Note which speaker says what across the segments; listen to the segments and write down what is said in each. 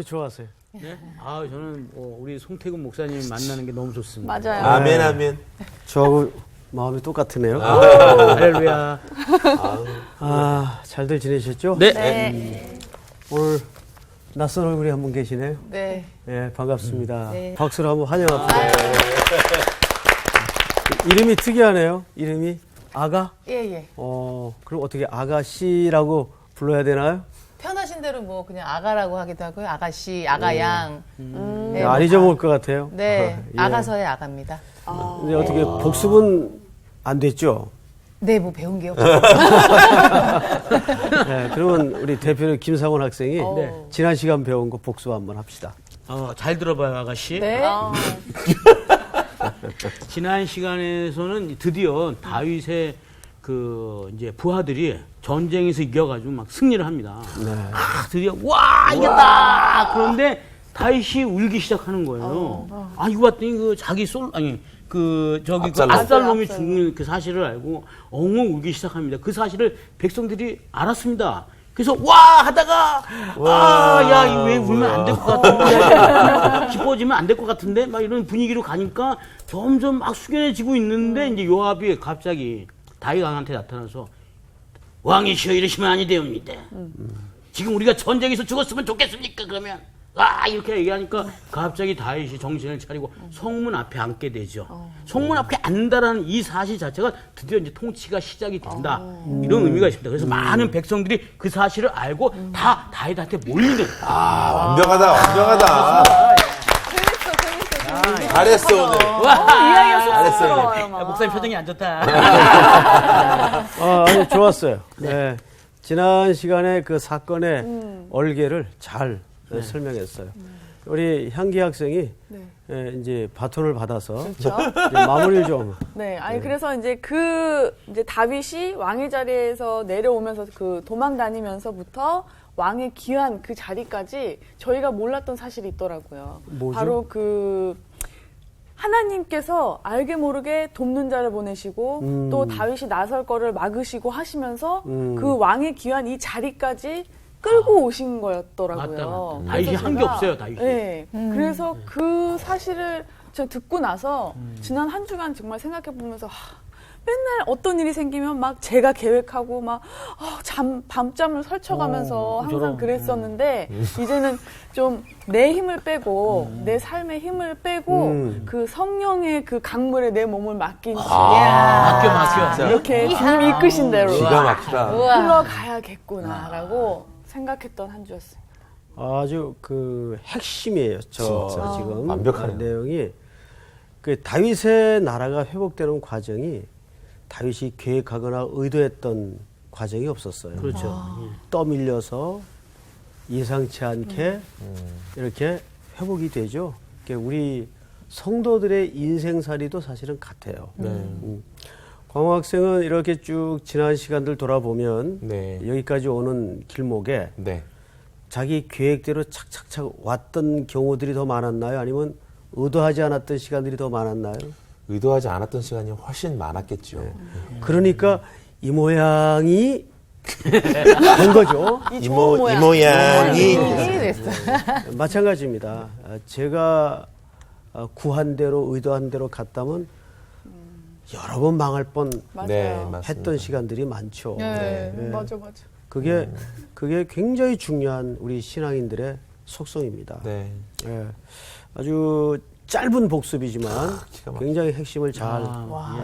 Speaker 1: 어떻게 좋아하세요?
Speaker 2: 네? 아, 저는 우리 송태근 목사님 만나는 게 너무 좋습니다.
Speaker 3: 맞아요.
Speaker 4: 아멘, 아멘.
Speaker 1: 저하고 마음이 똑같으네요.
Speaker 2: 할렐루야.
Speaker 1: 잘들 지내셨죠?
Speaker 2: 네.
Speaker 3: 네.
Speaker 1: 오늘 낯선 얼굴이 한 분 계시네요.
Speaker 3: 네.
Speaker 1: 네, 반갑습니다.
Speaker 3: 네.
Speaker 1: 박수로 한번 환영합니다. 이름이 특이하네요. 이름이 아가?
Speaker 3: 예.
Speaker 1: 그럼 어떻게 아가씨라고 불러야 되나요?
Speaker 3: 편하신 대로 뭐 그냥 아가라고 하기도 하고요. 아가씨, 아가양. 네,
Speaker 1: 안 잊어먹을 것 같아요.
Speaker 3: 네.
Speaker 1: 예.
Speaker 3: 아가서의 아가입니다.
Speaker 1: 근데 어떻게 복습은 안 됐죠?
Speaker 3: 네, 뭐 배운 게 없어요.
Speaker 1: 네, 그러면 우리 대표는 김상원 학생이
Speaker 3: 네.
Speaker 1: 지난 시간 배운 거 복습 한번 합시다.
Speaker 2: 잘 들어봐요, 아가씨.
Speaker 3: 네.
Speaker 2: 지난 시간에서는 드디어 다윗의 이제 부하들이 전쟁에서 이겨가지고 막 승리를 합니다.
Speaker 1: 네.
Speaker 2: 드디어 와 이겼다. 그런데 다윗이 울기 시작하는 거예요. 이거 봤더니 압살롬이 죽는 그 사실을 알고 엉엉 울기 시작합니다. 그 사실을 백성들이 알았습니다. 그래서 와 하다가 야 왜 울면 안 될 것 같은데 기뻐지면 안 될 것 같은데 막 이런 분위기로 가니까 점점 막 숙연해지고 있는데 이제 요압이 갑자기 다윗 왕한테 나타나서 왕이시여 이러시면 아니 되옵니다. 지금 우리가 전쟁에서 죽었으면 좋겠습니까? 그러면 이렇게 얘기하니까 갑자기 다윗이 정신을 차리고 성문 앞에 앉게 되죠. 성문 앞에 앉는다라는 이 사실 자체가 드디어 이제 통치가 시작이 된다. 이런 의미가 있습니다. 그래서 많은 백성들이 그 사실을 알고 다 다윗한테 몰리는.
Speaker 4: 완벽하다. 잘했어, 오늘.
Speaker 3: 이야기가
Speaker 4: 잘했어요.
Speaker 2: 목사님 표정이 안 좋다.
Speaker 1: 아니, 좋았어요. 네. 지난 시간에 그 사건의 얼개를 잘 설명했어요. 우리 향기 학생이 이제 바톤을 받아서
Speaker 5: 그렇죠?
Speaker 1: 이제 마무리를 좀.
Speaker 5: 네, 그래서 이제 이제 다윗이 왕의 자리에서 내려오면서 그 도망 다니면서부터 왕의 귀한 그 자리까지 저희가 몰랐던 사실이 있더라고요.
Speaker 1: 뭐죠?
Speaker 5: 바로 하나님께서 알게 모르게 돕는 자를 보내시고 또 다윗이 나설 거를 막으시고 하시면서 그 왕의 귀한 이 자리까지 끌고 오신 거였더라고요.
Speaker 2: 맞다. 다윗이 한 게 없어요, 다윗이.
Speaker 5: 네. 그래서 그 사실을 제가 듣고 나서 지난 한 주간 정말 생각해 보면서 맨날 어떤 일이 생기면 막 제가 계획하고 막 밤잠을 설쳐가면서 항상 그랬었는데 이제는 좀 내 힘을 빼고 내 삶의 힘을 빼고 그 성령의 그 강물에 내 몸을 맡긴 채
Speaker 2: 맡겨.
Speaker 5: 이렇게 주님이 이끄신 대로
Speaker 4: 기가 막히다.
Speaker 5: 흘러가야겠구나라고 생각했던 한 주였습니다.
Speaker 1: 아주 핵심이에요. 지금
Speaker 4: 완벽하네요.
Speaker 1: 내용이 다윗의 나라가 회복되는 과정이 다윗이 계획하거나 의도했던 과정이 없었어요.
Speaker 2: 그렇죠.
Speaker 1: 떠밀려서 예상치 않게 이렇게 회복이 되죠. 우리 성도들의 인생살이도 사실은 같아요. 광호 학생은 이렇게 쭉 지난 시간들 돌아보면 여기까지 오는 길목에 자기 계획대로 착착착 왔던 경우들이 더 많았나요? 아니면 의도하지 않았던 시간들이 더 많았나요?
Speaker 4: 의도하지 않았던 시간이 훨씬 많았겠죠.
Speaker 1: 그러니까 이 모양이 된 거죠.
Speaker 4: 이 모양이
Speaker 1: 마찬가지입니다. 제가 구한 대로 의도한 대로 갔다면 여러 번 망할 뻔 했던 시간들이 많죠.
Speaker 5: 맞아.
Speaker 1: 그게 굉장히 중요한 우리 신앙인들의 속성입니다. 아주 짧은 복습이지만 굉장히 핵심을 잘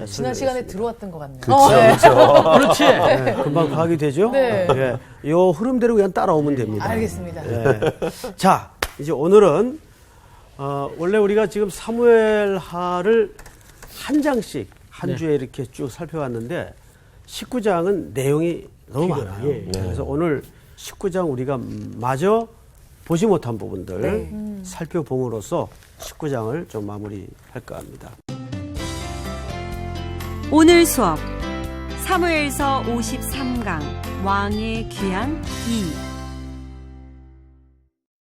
Speaker 3: 지난 시간에 들어왔던 것 같네요.
Speaker 2: 그렇지.
Speaker 1: 금방 파악이 되죠? 요 흐름대로 그냥 따라오면 됩니다.
Speaker 3: 알겠습니다.
Speaker 1: 자, 이제 오늘은 원래 우리가 지금 사무엘하를 한 장씩 한 주에 이렇게 쭉 살펴봤는데 19장은 내용이 너무 많아요. 그래서 오늘 19장 우리가 마저 보지 못한 부분들 살펴봄으로써 19장을 좀 마무리할까 합니다.
Speaker 6: 오늘 수업 사무엘서 53강 왕의 귀한 2.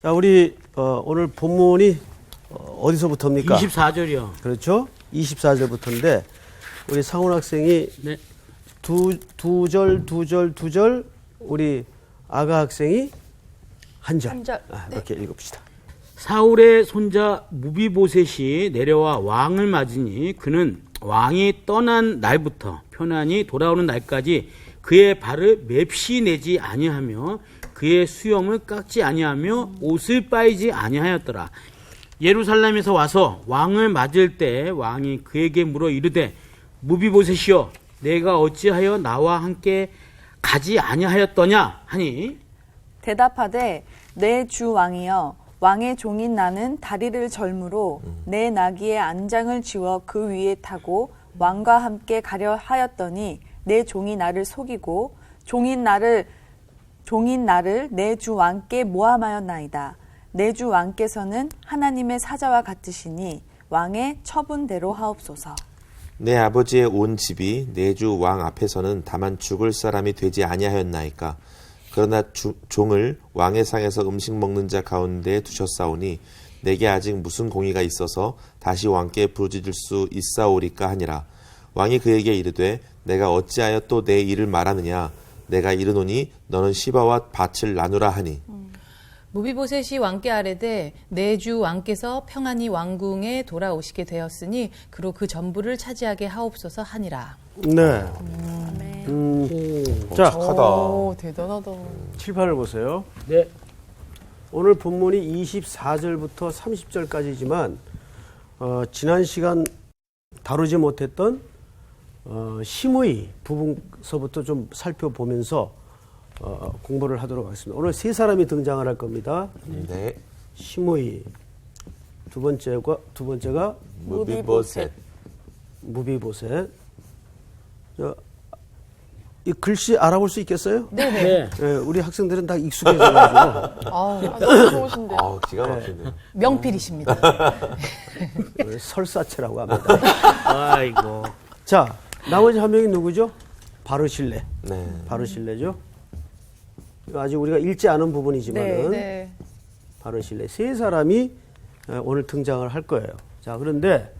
Speaker 1: 자, 우리 오늘 본문이 어디서부터입니까?
Speaker 2: 24절이요.
Speaker 1: 그렇죠? 24절부터인데 우리 상훈 학생이 두 절 우리 아가 학생이 한 절.
Speaker 5: 한 절.
Speaker 1: 이렇게 읽읍시다.
Speaker 2: 사울의 손자 무비보셋이 내려와 왕을 맞으니 그는 왕이 떠난 날부터 편안히 돌아오는 날까지 그의 발을 맵시 내지 아니하며 그의 수염을 깎지 아니하며 옷을 빠이지 아니하였더라. 예루살렘에서 와서 왕을 맞을 때 왕이 그에게 물어 이르되 무비보셋이여 내가 어찌하여 나와 함께 가지 아니하였더냐 하니
Speaker 7: 대답하되 내 주 왕이여 왕의 종인 나는 다리를 절므로 내 나귀의 안장을 지워 그 위에 타고 왕과 함께 가려 하였더니 내 종이 나를 속이고 종인 나를 내 주 왕께 모함하였나이다. 내 주 왕께서는 하나님의 사자와 같으시니 왕의 처분대로 하옵소서.
Speaker 4: 내 아버지의 온 집이 내 주 왕 앞에서는 다만 죽을 사람이 되지 아니하였나이까. 그러나 종을 왕의 상에서 음식 먹는 자 가운데 두셨사오니 내게 아직 무슨 공의가 있어서 다시 왕께 부르짖을 수 있사오리까 하니라. 왕이 그에게 이르되 내가 어찌하여 또 내 일을 말하느냐. 내가 이르노니 너는 시바와 밭을 나누라 하니.
Speaker 3: 무비보셋이 왕께 아뢰되 내 주 왕께서 평안히 왕궁에 돌아오시게 되었으니 그로 그 전부를 차지하게 하옵소서 하니라.
Speaker 1: 네. 자,
Speaker 4: 착하다.
Speaker 3: 오, 대단하다.
Speaker 1: 칠판을 보세요.
Speaker 2: 네.
Speaker 1: 오늘 본문이 24절부터 30절까지지만 지난 시간 다루지 못했던 시므이 부분서부터 좀 살펴보면서 공부를 하도록 하겠습니다. 오늘 세 사람이 등장을 할 겁니다.
Speaker 4: 네.
Speaker 1: 시므이, 두 번째가
Speaker 4: 무비보셋.
Speaker 1: 무비보셋. 이 글씨 알아볼 수 있겠어요?
Speaker 2: 네.
Speaker 1: 네, 우리 학생들은 다 익숙해져가지고
Speaker 5: 너무 좋으신데.
Speaker 4: 기가 막히네.
Speaker 3: 명필이십니다.
Speaker 1: 설사체라고 합니다.
Speaker 2: 아이고.
Speaker 1: 자, 나머지 한 명이 누구죠? 바르실레.
Speaker 4: 네.
Speaker 1: 바르실레죠. 아직 우리가 읽지 않은 부분이지만은
Speaker 3: 네.
Speaker 1: 바르실레 세 사람이 오늘 등장을 할 거예요. 자, 그런데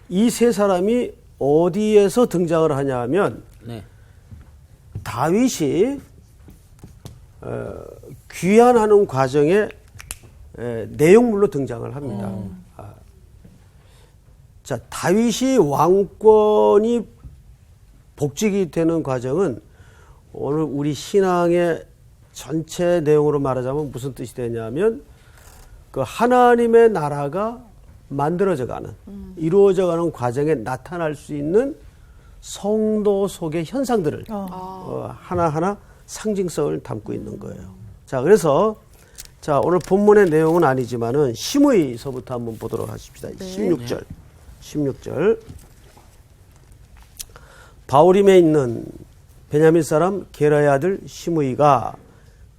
Speaker 1: 이 세 사람이 어디에서 등장을 하냐 하면
Speaker 2: 네.
Speaker 1: 다윗이 귀환하는 과정에 내용물로 등장을 합니다. 자, 다윗이 왕권이 복직이 되는 과정은 오늘 우리 신앙의 전체 내용으로 말하자면 무슨 뜻이 되냐면 그 하나님의 나라가 만들어져가는 이루어져가는 과정에 나타날 수 있는 성도 속의 현상들을 하나하나 상징성을 담고 있는 거예요. 자, 그래서 자, 오늘 본문의 내용은 아니지만은 시므이서부터 한번 보도록 하십시다. 16절. 바울임에 있는 베냐민 사람 게라의 아들 시므이가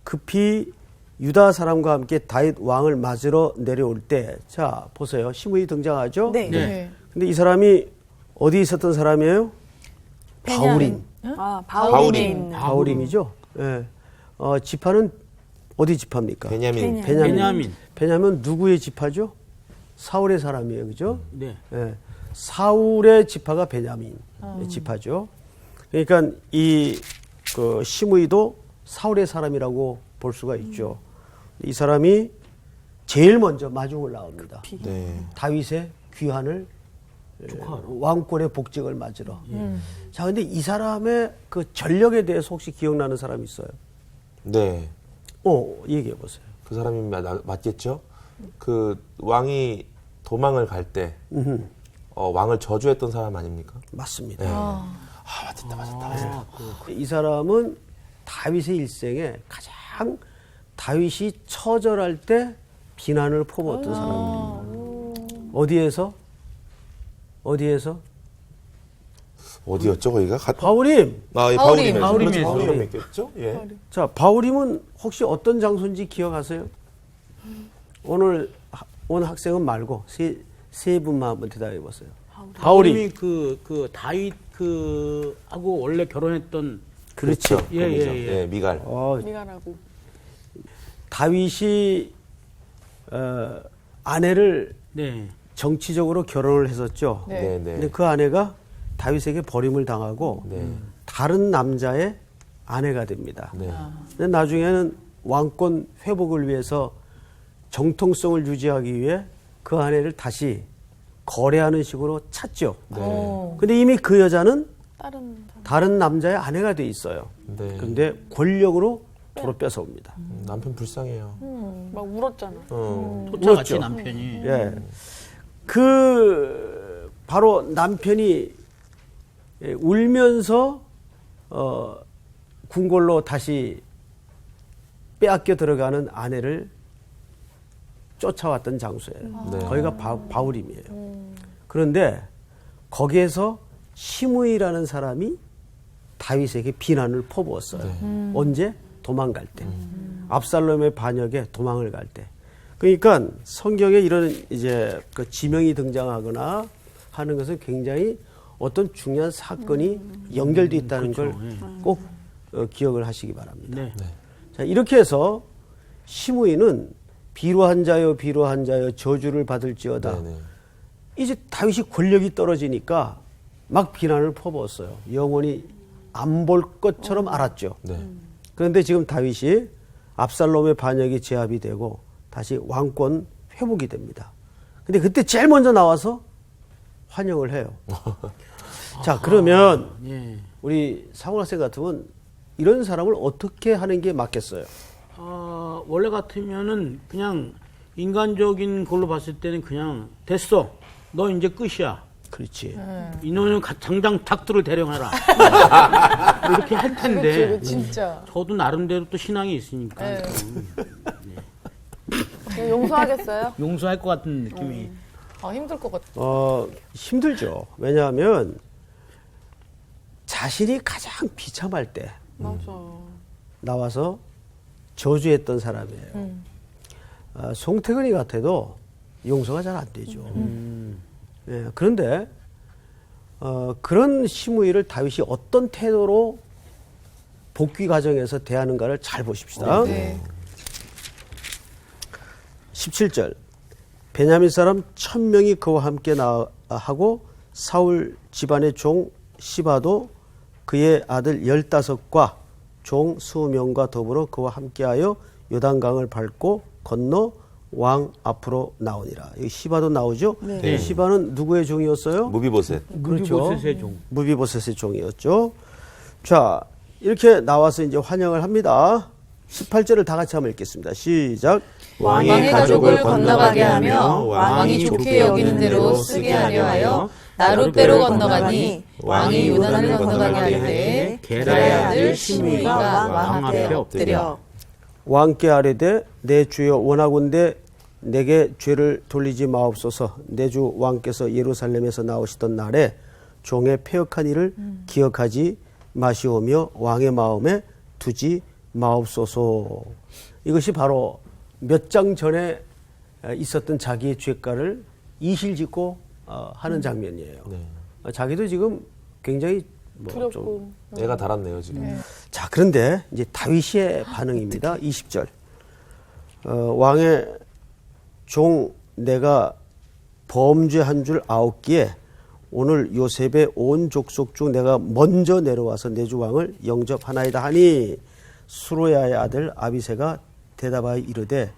Speaker 1: 급히 유다 사람과 함께 다윗 왕을 맞으러 내려올 때, 자, 보세요. 시므이 등장하죠?
Speaker 7: 네.
Speaker 2: 네.
Speaker 1: 근데 이 사람이 어디 있었던 사람이에요? 바울임.
Speaker 7: 바울임에 있는.
Speaker 1: 바울임이죠? 예. 지파는 어디 지파입니까?
Speaker 4: 베냐민.
Speaker 2: 베냐민.
Speaker 1: 베냐민 누구의 지파죠? 사울의 사람이에요. 그죠?
Speaker 2: 네.
Speaker 1: 예. 사울의 지파가 베냐민 지파죠. 그러니까 그 시므이도 사울의 사람이라고 볼 수가 있죠. 이 사람이 제일 먼저 마중을 나옵니다.
Speaker 4: 네.
Speaker 1: 다윗의 귀환을 왕권의 복직을 맞으러. 자, 근데 이 사람의 그 전력에 대해서 혹시 기억나는 사람이 있어요?
Speaker 4: 네.
Speaker 1: 얘기해 보세요.
Speaker 4: 그 사람이 맞겠죠? 그 왕이 도망을 갈 때 왕을 저주했던 사람 아닙니까?
Speaker 1: 맞습니다.
Speaker 4: 네. 맞았다.
Speaker 1: 이 사람은 다윗의 일생에 가장 다윗이 처절할 때 비난을 퍼부었던 사람입니다. 어디에서?
Speaker 4: 어디였죠, 거기가?
Speaker 1: 바울임.
Speaker 4: 바울임이었죠? 예.
Speaker 1: 자, 바울임은 혹시 어떤 장소인지 기억하세요? 오늘 온 학생은 말고 세 분만 한번 대답해 보세요.
Speaker 2: 바울임이 그 다윗 하고 원래 결혼했던
Speaker 1: 그렇죠.
Speaker 2: 예.
Speaker 4: 미갈.
Speaker 5: 미가라고.
Speaker 1: 다윗이 아내를
Speaker 2: 네.
Speaker 1: 정치적으로 결혼을 했었죠.
Speaker 5: 네.
Speaker 1: 근데 그 아내가 다윗에게 버림을 당하고 다른 남자의 아내가 됩니다.
Speaker 4: 네.
Speaker 1: 근데 나중에는 왕권 회복을 위해서 정통성을 유지하기 위해 그 아내를 다시 거래하는 식으로 찾죠. 근데 이미 그 여자는 다른 남자의 아내가 돼 있어요.
Speaker 4: 네.
Speaker 1: 그런데 권력으로 도로 뺏어옵니다.
Speaker 4: 남편 불쌍해요.
Speaker 5: 막 울었잖아.
Speaker 2: 토차같이
Speaker 1: 울었죠.
Speaker 2: 남편이.
Speaker 1: 예. 그 바로 남편이 울면서 궁궐로 다시 빼앗겨 들어가는 아내를 쫓아왔던 장소예요.
Speaker 4: 네.
Speaker 1: 거기가 바울임이에요. 그런데 거기에서 시므이라는 사람이 다윗에게 비난을 퍼부었어요. 언제? 도망갈 때. 압살롬의 반역에 도망을 갈 때. 그러니까 성경에 이런 이제 그 지명이 등장하거나 하는 것은 굉장히 어떤 중요한 사건이 연결돼 있다는
Speaker 2: 그렇죠.
Speaker 1: 걸 꼭 기억을 하시기 바랍니다.
Speaker 2: 네.
Speaker 1: 자, 이렇게 해서 시므이는 비루한 자여 비루한 자여 저주를 받을지어다.
Speaker 4: 네네.
Speaker 1: 이제 다윗이 권력이 떨어지니까 막 비난을 퍼부었어요. 영원히 안 볼 것처럼 알았죠.
Speaker 4: 네.
Speaker 1: 그런데 지금 다윗이 압살롬의 반역이 제압이 되고 다시 왕권 회복이 됩니다. 근데 그때 제일 먼저 나와서 환영을 해요. 자, 그러면
Speaker 2: 예.
Speaker 1: 우리 사고학생 같으면 이런 사람을 어떻게 하는 게 맞겠어요?
Speaker 2: 원래 같으면은 그냥 인간적인 걸로 봤을 때는 그냥 됐어. 너 이제 끝이야.
Speaker 1: 그렇지.
Speaker 2: 이놈은 당장 닥터를 대령하라. 이렇게 할 텐데.
Speaker 5: 진짜.
Speaker 2: 저도 나름대로 또 신앙이 있으니까.
Speaker 5: 용서하겠어요?
Speaker 2: 용서할 것 같은 느낌이.
Speaker 3: 힘들 것 같아.
Speaker 1: 힘들죠. 왜냐하면 자신이 가장 비참할 때
Speaker 5: 맞아.
Speaker 1: 나와서 저주했던 사람이에요. 송태근이 같아도 용서가 잘 안 되죠. 예, 그런데 그런 시므이를 다윗이 어떤 태도로 복귀 과정에서 대하는가를 잘 보십시다.
Speaker 3: 네.
Speaker 1: 17절 베냐민 사람 1000명이 그와 함께 나하고 사울 집안의 종 시바도 그의 아들 15과 종 20명과 더불어 그와 함께하여 요단강을 밟고 건너 왕 앞으로 나오니라. 여기 시바도 나오죠?
Speaker 4: 네.
Speaker 1: 시바는 누구의 종이었어요?
Speaker 4: 무비보셋.
Speaker 1: 그렇죠.
Speaker 2: 무비보셋의 종.
Speaker 1: 무비보셋의 종이었죠. 자, 이렇게 나와서 이제 환영을 합니다. 18절을 다 같이 한번 읽겠습니다. 시작.
Speaker 3: 왕의 가족을 건너가게 하며 왕이 좋게 여기는 대로 쓰게 하려 하여 나룻배로 건너가니 왕이 요단을 건너가게 할 때에 게라의 아들 시므이가 왕 앞에 엎드려
Speaker 1: 왕께 아뢰되 내 주여 원하건대 내게 죄를 돌리지 마옵소서. 내 주 왕께서 예루살렘에서 나오시던 날에 종의 패역한 일을 기억하지 마시오며 왕의 마음에 두지 마옵소서. 이것이 바로 몇 장 전에 있었던 자기의 죄가를 이실짓고 하는 장면이에요. 자기도 지금 굉장히
Speaker 5: 두렵고.
Speaker 4: 애가 달았네요 지금.
Speaker 1: 자, 그런데 이제 다윗의 반응입니다. 20절. 왕의 종 내가 범죄한 줄 아옵기에 오늘 요셉의 온 족속 중 내가 먼저 내려와서 내 주 왕을 영접하나이다 하니 수로야의 아들 아비새가 대답하여 이르되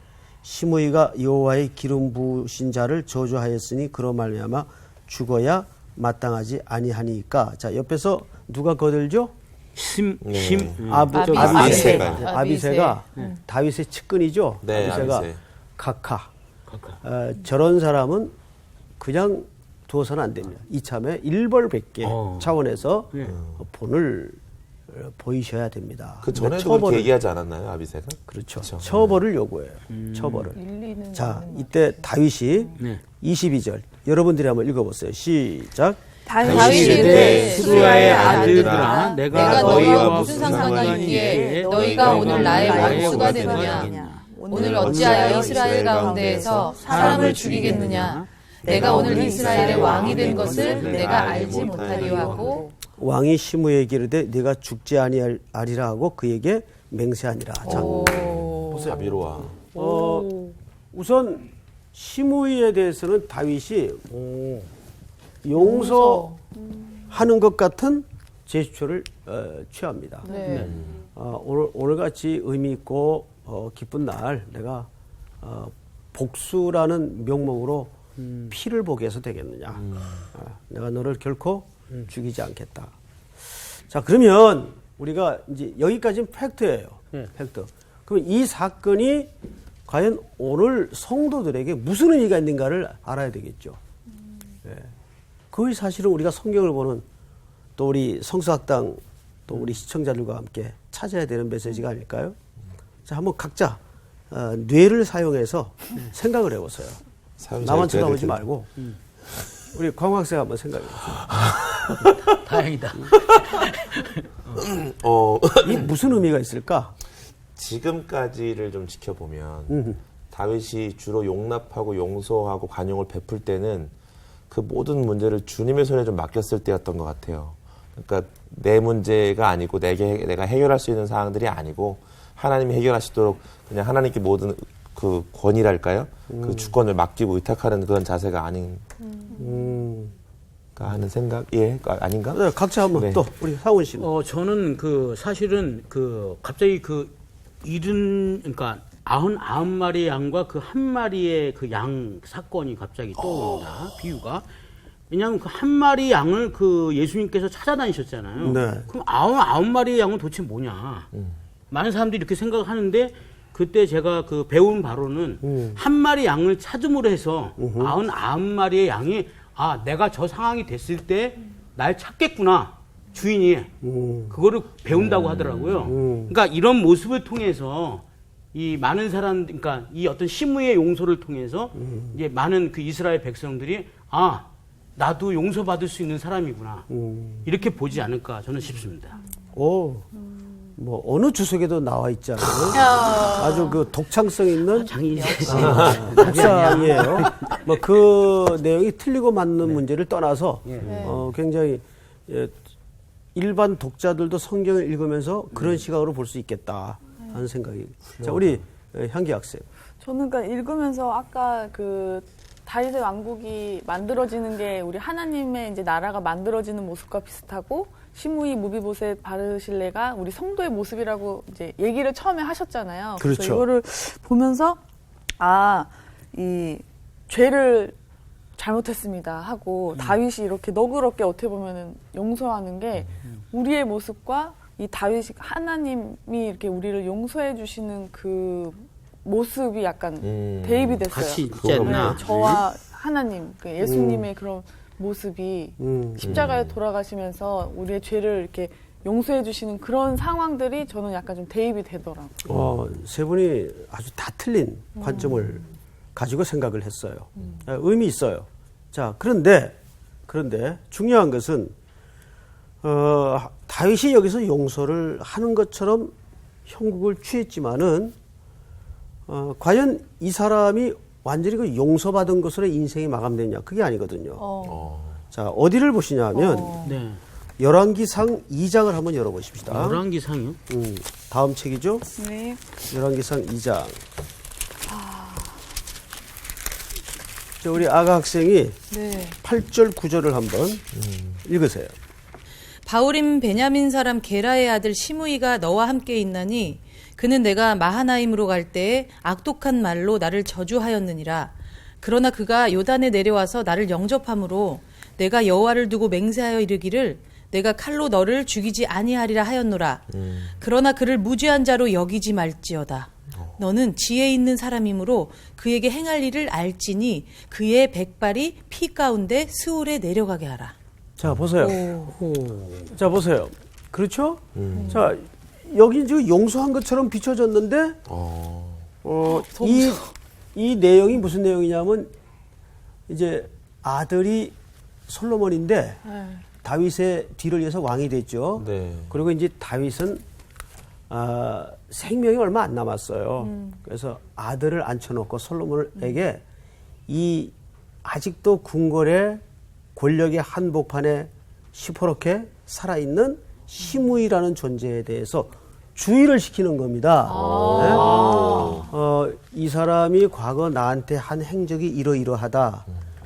Speaker 1: 시므이가 여호와의 기름 부으신 자를 저주하였으니 그로 말미암아 죽어야 마땅하지 아니하니까. 자, 옆에서 누가 거들죠? 아비새가 다윗의 측근이죠.
Speaker 4: 네,
Speaker 1: 아비새가
Speaker 4: 아비새.
Speaker 1: 각하. 저런 사람은 그냥 두어서는 안 됩니다. 이참에 일벌백계 차원에서 본을 보이셔야 됩니다.
Speaker 4: 그 전에도
Speaker 1: 처벌을,
Speaker 4: 그렇게 얘기하지 않았나요, 아비새가?
Speaker 1: 그렇죠. 처벌을 요구해요. 처벌을. 자, 이때 다윗이 22절 여러분들이 한번 읽어보세요. 시작.
Speaker 3: 다윗이 이르되 수루야의 아들들아 내가 너희와 무슨 상관이 있기에 너희가 오늘 나의 원수가 되느냐. 오늘 어찌하여 이스라엘 가운데에서 사람을 죽이겠느냐. 내가 오늘 이스라엘의 왕이 된 것을 내가 알지 못하리요 하고
Speaker 1: 왕이 시므에게 이르되 네가 죽지 아니하리라 하고 그에게 맹세하니라. 자, 보세요.
Speaker 4: 자비로와.
Speaker 1: 우선 시므이에 대해서는 다윗이 용서하는 것 같은 제스처를 취합니다. 오늘같이 의미 있고 기쁜 날 내가 복수라는 명목으로 피를 보게 해서 되겠느냐. 내가 너를 결코 죽이지 않겠다. 자, 그러면 우리가 이제 여기까지는 팩트예요. 팩트. 그럼 이 사건이 과연 오늘 성도들에게 무슨 의미가 있는가를 알아야 되겠죠. 예. 그것이 사실은 우리가 성경을 보는 또 우리 성수학당 또 우리 시청자들과 함께 찾아야 되는 메시지가 아닐까요? 자, 한번 각자 뇌를 사용해서 생각을 해보세요. 나만 쳐다보지 말고 우리 광학생 한번 생각해 보세요.
Speaker 2: 다행이다.
Speaker 1: 이 무슨 의미가 있을까?
Speaker 4: 지금까지를 좀 지켜보면 다윗이 주로 용납하고 용서하고 관용을 베풀 때는 그 모든 문제를 주님의 손에 좀 맡겼을 때였던 것 같아요. 그러니까 내 문제가 아니고 내가 해결할 수 있는 사항들이 아니고 하나님이 해결하시도록 그냥 하나님께 모든 그 권위랄까요? 그 주권을 맡기고 의탁하는 그런 자세가 아닌가 하는 생각, 아닌가?
Speaker 1: 네, 각자 한번
Speaker 4: 네.
Speaker 1: 또 우리 상원 씨는.
Speaker 2: 저는 사실은 갑자기 그러니까 99마리 양과 그 한 마리의 그 양 사건이 갑자기 떠오릅니다. 비유가. 왜냐하면 그 한 마리 양을 예수님께서 찾아다니셨잖아요.
Speaker 1: 네.
Speaker 2: 그럼 99마리의 양은 도대체 뭐냐. 많은 사람들이 이렇게 생각을 하는데 그때 제가 배운 바로는 한 마리 양을 찾음으로 해서 99마리의 양이 내가 저 상황이 됐을 때 날 찾겠구나. 주인이. 그거를 배운다고 하더라고요. 그러니까 이런 모습을 통해서 이 많은 사람, 그러니까 이 어떤 심의의 용서를 통해서 이제 많은 그 이스라엘 백성들이 나도 용서받을 수 있는 사람이구나. 이렇게 보지 않을까 저는 싶습니다.
Speaker 1: 오, 뭐 어느 주석에도 나와 있잖아요. 아주 그 독창성 있는 독상이에요. 뭐 그 내용이 틀리고 맞는 문제를 떠나서 굉장히 일반 독자들도 성경을 읽으면서 그런 시각으로 볼 수 있겠다 하는 생각이. 자, 우리 향기 학생.
Speaker 5: 저는 그러니까 읽으면서 아까 다윗의 왕국이 만들어지는 게 우리 하나님의 이제 나라가 만들어지는 모습과 비슷하고 시므이 무비보셋 바르실레가 우리 성도의 모습이라고 이제 얘기를 처음에 하셨잖아요.
Speaker 1: 그렇죠.
Speaker 5: 그래서 이거를 보면서 이 죄를 잘못했습니다 하고 다윗이 이렇게 너그럽게 어떻게 보면은 용서하는 게 우리의 모습과 이 다윗이 하나님이 이렇게 우리를 용서해 주시는 그 모습이 약간 대입이 됐어요.
Speaker 2: 같이 있지 않나.
Speaker 5: 저와 하나님, 예수님의 그런 모습이 십자가에 돌아가시면서 우리의 죄를 이렇게 용서해 주시는 그런 상황들이 저는 약간 좀 대입이 되더라고요.
Speaker 1: 세 분이 아주 다 틀린 관점을 가지고 생각을 했어요. 의미 있어요. 자, 그런데 중요한 것은 다윗이 여기서 용서를 하는 것처럼 형국을 취했지만은 과연 이 사람이 완전히 그 용서받은 것으로 인생이 마감되냐? 그게 아니거든요. 자, 어디를 보시냐 하면
Speaker 2: 네.
Speaker 1: 열왕기상 2장을 한번 열어보십시다.
Speaker 2: 열왕기상이요?
Speaker 1: 다음 책이죠?
Speaker 5: 네.
Speaker 1: 열왕기상 2장. 자, 우리 아가 학생이
Speaker 5: 네.
Speaker 1: 8절 9절을 한번 읽으세요.
Speaker 3: 바울임 베냐민 사람 게라의 아들 시므이가 너와 함께 있나니 그는 내가 마하나임으로 갈 때에 악독한 말로 나를 저주하였느니라. 그러나 그가 요단에 내려와서 나를 영접함으로 내가 여호와를 두고 맹세하여 이르기를 내가 칼로 너를 죽이지 아니하리라 하였노라. 그러나 그를 무죄한 자로 여기지 말지어다. 너는 지혜 있는 사람이므로 그에게 행할 일을 알지니 그의 백발이 피 가운데 스올에 내려가게 하라.
Speaker 1: 자, 보세요. 자, 보세요. 그렇죠? 자, 여기 지금 용서한 것처럼 비춰졌는데, 이 내용이 무슨 내용이냐면, 이제 아들이 솔로몬인데, 다윗의 뒤를 이어서 왕이 됐죠.
Speaker 4: 네.
Speaker 1: 그리고 이제 다윗은, 생명이 얼마 안 남았어요. 그래서 아들을 앉혀놓고 솔로몬에게 이 아직도 궁궐의 권력의 한복판에 시퍼렇게 살아있는 시므이라는 존재에 대해서 주의를 시키는 겁니다. 네? 이 사람이 과거 나한테 한 행적이 이러이러하다.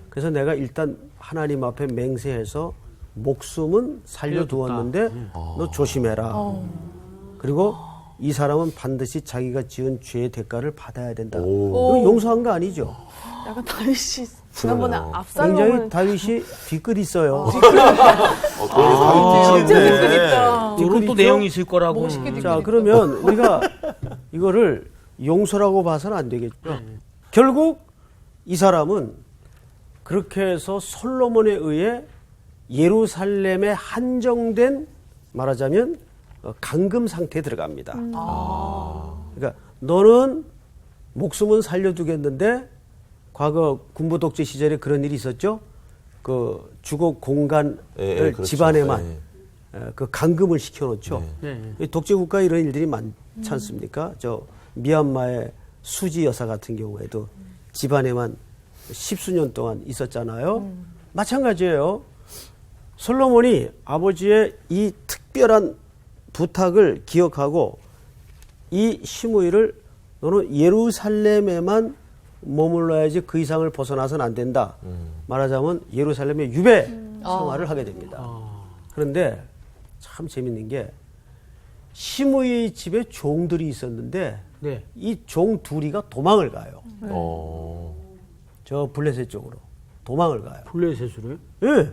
Speaker 1: 그래서 내가 일단 하나님 앞에 맹세해서 목숨은 살려두었는데 너 조심해라. 그리고 이 사람은 반드시 자기가 지은 죄의 대가를 받아야 된다.
Speaker 4: 오.
Speaker 1: 이거 용서한 거 아니죠?
Speaker 5: 약간 다윗이 지난번에
Speaker 4: 그러네요.
Speaker 1: 굉장히
Speaker 5: 압살롬을
Speaker 1: 다윗이 뒤끝 있어요.
Speaker 5: 진짜 뒤끝 있다.
Speaker 2: 이런 또
Speaker 1: 있죠?
Speaker 2: 내용이 있을 거라고.
Speaker 5: 멋있게 뒤끝
Speaker 1: 자,
Speaker 5: 있다.
Speaker 1: 그러면 우리가 이거를 용서라고 봐서는 안 되겠죠. 결국 이 사람은 그렇게 해서 솔로몬에 의해 예루살렘에 한정된 말하자면 감금 상태에 들어갑니다. 그러니까 너는 목숨은 살려두겠는데 과거 군부 독재 시절에 그런 일이 있었죠. 그 주거 공간을
Speaker 4: 그렇죠.
Speaker 1: 집안에만 그 감금을 시켜놓죠.
Speaker 2: 네.
Speaker 1: 이 독재 국가에 이런 일들이 많지 않습니까? 저 미얀마의 수지 여사 같은 경우에도 집안에만 10수년 동안 있었잖아요. 마찬가지예요. 솔로몬이 아버지의 이 특별한 부탁을 기억하고 이 시므이를 너는 예루살렘에만 머물러야지 그 이상을 벗어나서는 안 된다. 말하자면 예루살렘의 유배 생활을 하게 됩니다. 그런데 참 재밌는 게 시므이 집에 종들이 있었는데
Speaker 2: 네.
Speaker 1: 이 종 둘이가 도망을 가요. 저 블레셋 쪽으로 도망을 가요.
Speaker 2: 블레셋으로요?
Speaker 1: 예.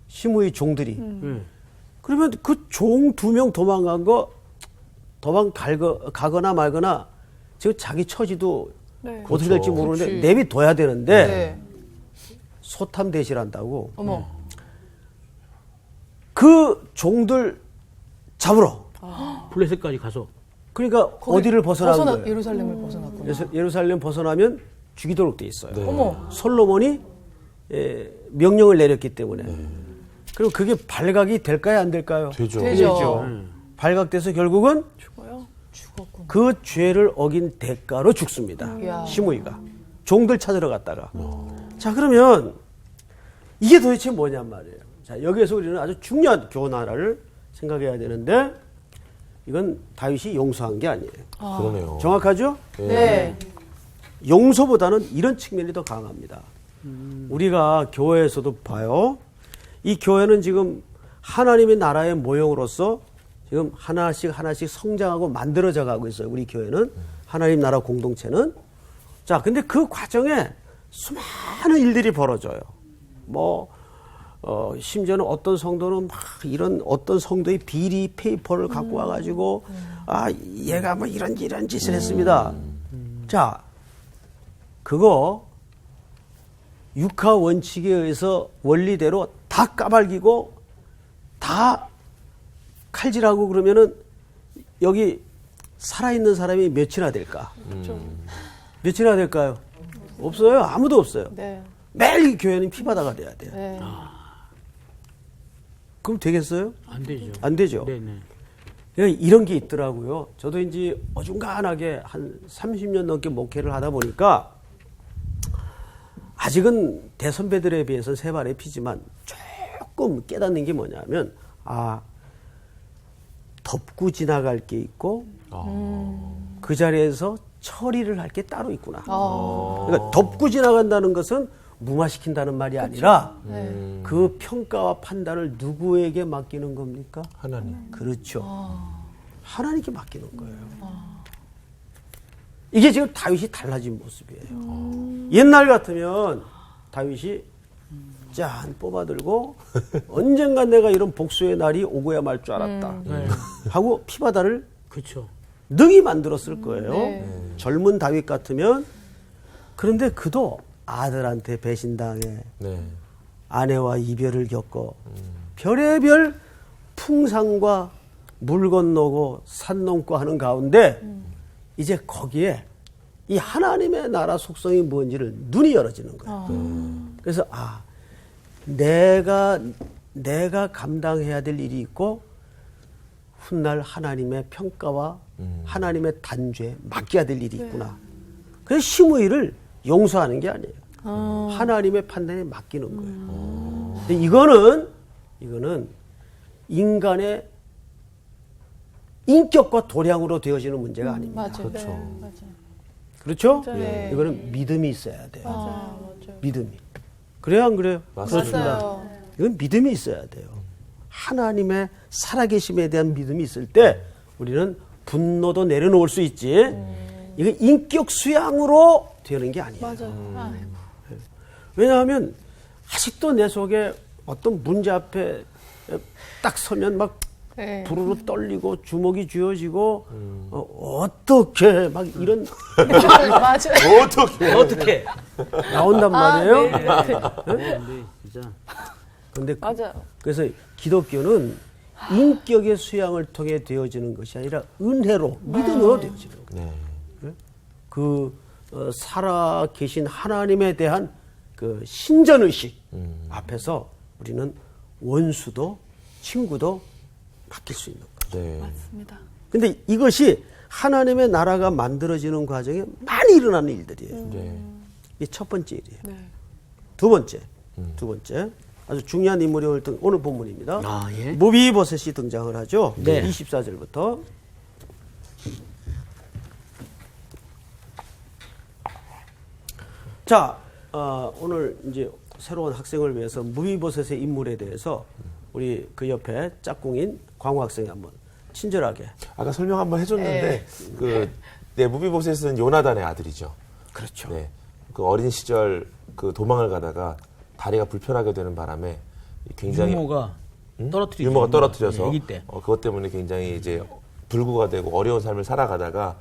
Speaker 1: 시므이 종들이.
Speaker 2: 네.
Speaker 1: 그러면 그 종 2명 도망간 거 가거나 말거나 지금 자기 처지도
Speaker 5: 네.
Speaker 1: 어떻게 될지 모르는데
Speaker 3: 그치.
Speaker 1: 내비둬야 되는데
Speaker 5: 네.
Speaker 1: 소탐 대실한다고
Speaker 3: 어머.
Speaker 1: 그 종들 잡으러.
Speaker 2: 블레셋까지 가서.
Speaker 1: 그러니까 어디를 벗어난 거예요?
Speaker 3: 예루살렘을 벗어났구나.
Speaker 1: 예루살렘 벗어나면 죽이도록 돼 있어요.
Speaker 3: 어머.
Speaker 1: 솔로몬이 명령을 내렸기 때문에. 그럼 그게 발각이 될까요, 안 될까요?
Speaker 4: 되죠.
Speaker 3: 되죠.
Speaker 1: 발각돼서 결국은
Speaker 5: 죽어요.
Speaker 3: 죽었구나.
Speaker 1: 그 죄를 어긴 대가로 죽습니다.
Speaker 3: 이야.
Speaker 1: 시므이가 종들 찾으러 갔다가. 자, 그러면 이게 도대체 뭐냔 말이에요. 자, 여기에서 우리는 아주 중요한 교훈 하나를 생각해야 되는데 이건 다윗이 용서한 게 아니에요.
Speaker 4: 그러네요.
Speaker 1: 정확하죠?
Speaker 3: 네.
Speaker 1: 용서보다는 이런 측면이 더 강합니다. 우리가 교회에서도 봐요. 이 교회는 지금 하나님의 나라의 모형으로서 지금 하나씩 성장하고 만들어져 가고 있어요. 우리 교회는 하나님 나라 공동체는. 자, 근데 그 과정에 수많은 일들이 벌어져요. 심지어는 어떤 성도는 막 이런 어떤 성도의 비리 페이퍼를 갖고 와가지고 얘가 뭐 이런 짓을 했습니다. 자, 그거 육하 원칙에 의해서 원리대로 다 까발기고 다 칼질하고 그러면은 여기 살아있는 사람이 몇이나 될까? 몇이나 될까요? 없어요. 아무도 없어요.
Speaker 5: 네.
Speaker 1: 매일 교회는 피바다가 돼야 돼요.
Speaker 5: 네.
Speaker 1: 그럼 되겠어요?
Speaker 2: 안 되죠.
Speaker 1: 안 되죠.
Speaker 2: 네네.
Speaker 1: 그러니까 이런 게 있더라고요. 저도 이제 어중간하게 한 30년 넘게 목회를 하다 보니까 아직은 대선배들에 비해서 세 발의 피지만 조금 깨닫는 게 뭐냐면 덮고 지나갈 게 있고 그 자리에서 처리를 할 게 따로 있구나. 그러니까 덮고 지나간다는 것은 무마시킨다는 말이 아니라 그 평가와 판단을 누구에게 맡기는 겁니까?
Speaker 4: 하나님.
Speaker 1: 그렇죠. 하나님께 맡기는 거예요. 이게 지금 다윗이 달라진 모습이에요. 옛날 같으면 다윗이 짠 뽑아들고 언젠가 내가 이런 복수의 날이 오고야 말 줄 알았다 하고 피바다를
Speaker 2: 그렇죠.
Speaker 1: 능히 만들었을 거예요.
Speaker 5: 네.
Speaker 1: 젊은 다윗 같으면. 그런데 그도 아들한테 배신당해
Speaker 4: 네.
Speaker 1: 아내와 이별을 겪어 별의별 풍상과 물 건너고 산 넘고 하는 가운데 이제 거기에 이 하나님의 나라 속성이 뭔지를 눈이 열어지는 거예요. 그래서 내가 감당해야 될 일이 있고 훗날 하나님의 평가와 하나님의 단죄에 맡겨야 될 일이 있구나. 그래서 시므이를 용서하는 게 아니에요. 하나님의 판단에 맡기는 거예요. 근데 이거는 인간의 인격과 도량으로 되어지는 문제가 아닙니다.
Speaker 5: 맞아요.
Speaker 4: 그렇죠.
Speaker 5: 네. 맞아요.
Speaker 1: 그렇죠?
Speaker 5: 네.
Speaker 1: 이거는 믿음이 있어야 돼요.
Speaker 5: 맞아요.
Speaker 1: 믿음이. 그래요, 안 그래요?
Speaker 4: 맞습니다.
Speaker 5: 맞아요.
Speaker 1: 이건 믿음이 있어야 돼요. 하나님의 살아계심에 대한 믿음이 있을 때 우리는 분노도 내려놓을 수 있지. 이거 인격 수양으로 되는 게 아니에요.
Speaker 5: 맞아요.
Speaker 1: 왜냐하면 아직도 내 속에 어떤 문제 앞에 딱 서면 막
Speaker 3: 네.
Speaker 1: 부르르 떨리고 주먹이 쥐어지고 어떻게 막 이런
Speaker 3: 맞아요.
Speaker 2: 어떻게?
Speaker 1: 나온단 말이에요.
Speaker 2: 근데 진짜
Speaker 1: 근데
Speaker 5: 맞아요.
Speaker 1: 그래서 기독교는 인격의 수양을 통해 되어지는 것이 아니라 은혜로 믿음으로 되어지는 거예요.
Speaker 4: 네.
Speaker 1: 그 살아 계신 하나님에 대한 그 신전 의식 앞에서 우리는 원수도 친구도 바뀔 수 있는 거예요.
Speaker 4: 네.
Speaker 5: 맞습니다.
Speaker 1: 근데 이것이 하나님의 나라가 만들어지는 과정에 많이 일어나는 일들이에요.
Speaker 4: 네.
Speaker 1: 이게 첫 번째 일이에요.
Speaker 5: 네.
Speaker 1: 두 번째 아주 중요한 인물이 오늘 본문입니다.
Speaker 2: 아, 예.
Speaker 1: 무비보셋이 등장을 하죠.
Speaker 2: 네.
Speaker 1: 24절부터. 자, 오늘 이제 새로운 학생을 위해서 무비보셋의 인물에 대해서 우리 그 옆에 짝꿍인 광호 학생이 한번 친절하게.
Speaker 4: 아까 설명 한번 해줬는데 무비보셋은 요나단의 아들이죠.
Speaker 1: 그렇죠.
Speaker 4: 네. 그 어린 시절 그 도망을 가다가 다리가 불편하게 되는 바람에 굉장히
Speaker 2: 유모가 떨어뜨리죠.
Speaker 4: 유모가 떨어뜨려서
Speaker 2: 아기 때.
Speaker 4: 그것 때문에 굉장히 이제 불구가 되고 어려운 삶을 살아가다가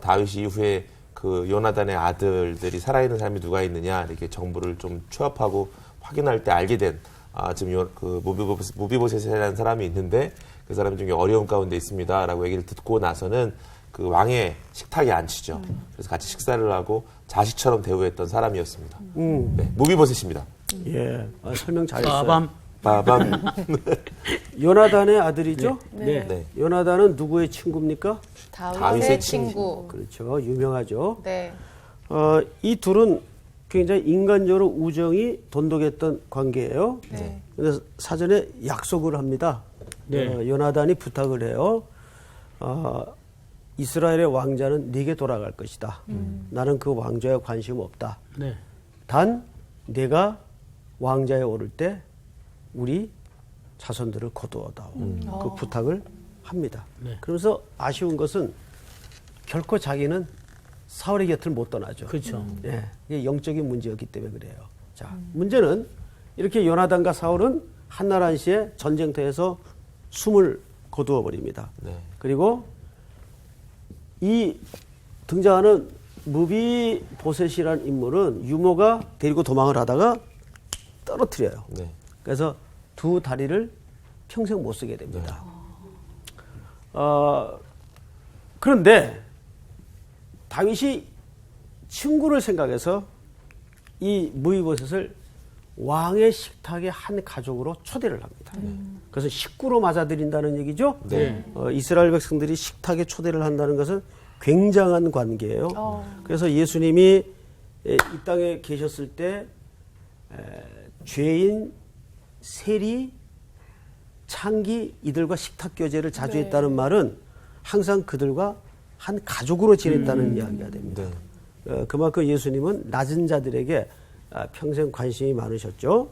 Speaker 4: 다윗이 이후에 그 요나단의 아들들이 살아있는 사람이 누가 있느냐 이렇게 정보를 좀 취합하고 확인할 때 알게 된 지금 그 무비보셋이라는 사람이 있는데 그 사람이 좀 어려운 가운데 있습니다라고 얘기를 듣고 나서는 그 왕의 식탁에 앉히죠. 그래서 같이 식사를 하고 자식처럼 대우했던 사람이었습니다. 네, 무비보셋입니다.
Speaker 1: 예, 설명 잘했어요.
Speaker 2: 빠밤.
Speaker 4: 빠밤.
Speaker 1: 요나단의 아들이죠.
Speaker 2: 네.
Speaker 4: 네.
Speaker 1: 요나단은 누구의 친구입니까?
Speaker 3: 다윗의 친구.
Speaker 1: 그렇죠. 유명하죠.
Speaker 3: 네.
Speaker 1: 이 둘은 굉장히 인간적으로 우정이 돈독했던 관계예요.
Speaker 3: 네.
Speaker 1: 그래서 사전에 약속을 합니다.
Speaker 2: 네.
Speaker 1: 요나단이 부탁을 해요. 이스라엘의 왕자는 네게 돌아갈 것이다. 나는 그 왕좌에 관심 없다.
Speaker 2: 네.
Speaker 1: 단 내가 왕좌에 오를 때 우리 자손들을 거두어다오. 그 부탁을 합니다.
Speaker 2: 네.
Speaker 1: 그러면서 아쉬운 것은 결코 자기는 사울의 곁을 못 떠나죠.
Speaker 2: 그렇죠.
Speaker 1: 예, 이게 영적인 문제였기 때문에 그래요. 자, 문제는 이렇게 요나단과 사울은 한날 한시에 전쟁터에서 숨을 거두어 버립니다.
Speaker 4: 네.
Speaker 1: 그리고 이 등장하는 무비보셋이라는 인물은 유모가 데리고 도망을 하다가 떨어뜨려요.
Speaker 4: 네.
Speaker 1: 그래서 두 다리를 평생 못 쓰게 됩니다. 그런데 다윗이 친구를 생각해서 이 무비보셋을 왕의 식탁의 한 가족으로 초대를 합니다. 그래서 식구로 맞아들인다는 얘기죠.
Speaker 2: 네.
Speaker 1: 이스라엘 백성들이 식탁에 초대를 한다는 것은 굉장한 관계예요. 그래서 예수님이 이 땅에 계셨을 때 죄인, 세리, 창기 이들과 식탁 교제를 자주 했다는 말은 항상 그들과 한 가족으로 지냈다는 이야기가 됩니다. 그만큼 예수님은 낮은 자들에게 평생 관심이 많으셨죠.